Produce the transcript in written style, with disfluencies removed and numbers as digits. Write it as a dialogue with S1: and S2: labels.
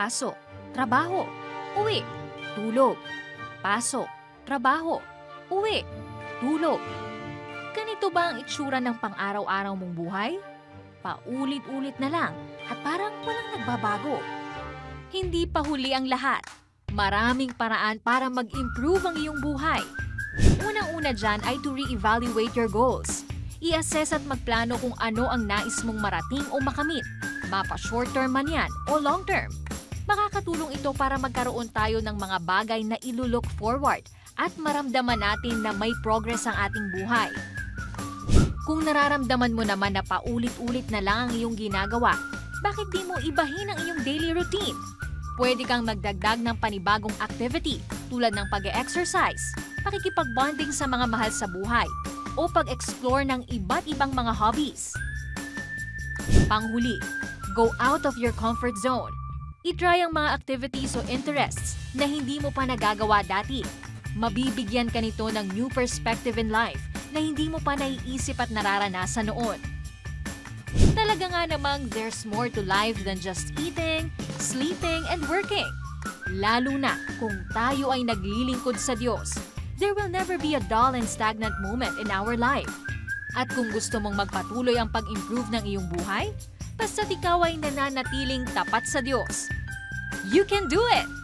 S1: pasok, trabaho, uwi, tulog, pasok, trabaho, uwi, tulog. Ganito ba ang itsura ng pang-araw-araw mong buhay? Paulit-ulit na lang at parang walang nagbabago. Hindi pa huli ang lahat. Maraming paraan para mag-improve ang iyong buhay. Unang-una dyan ay to re-evaluate your goals. I-assess at magplano kung ano ang nais mong marating o makamit. Mapa short-term man yan o long-term. Makakatulong ito para magkaroon tayo ng mga bagay na ilulook forward at maramdaman natin na may progress ang ating buhay. Kung nararamdaman mo naman na paulit-ulit na lang ang iyong ginagawa, bakit di mo ibahin ang iyong daily routine? Pwede kang magdagdag ng panibagong activity tulad ng pag-exercise, pakikipag-bonding sa mga mahal sa buhay, o pag-explore ng iba't ibang mga hobbies. Panghuli, go out of your comfort zone. I-try ang mga activities o interests na hindi mo pa nagagawa dati. Mabibigyan ka nito ng new perspective in life na hindi mo pa naiisip at nararanasan noon. Talaga nga namang there's more to life than just eating, sleeping, and working. Lalo na kung tayo ay naglilingkod sa Diyos, there will never be a dull and stagnant moment in our life. At kung gusto mong magpatuloy ang pag-improve ng iyong buhay, basta't ikaw ay nananatiling tapat sa Diyos. You can do it!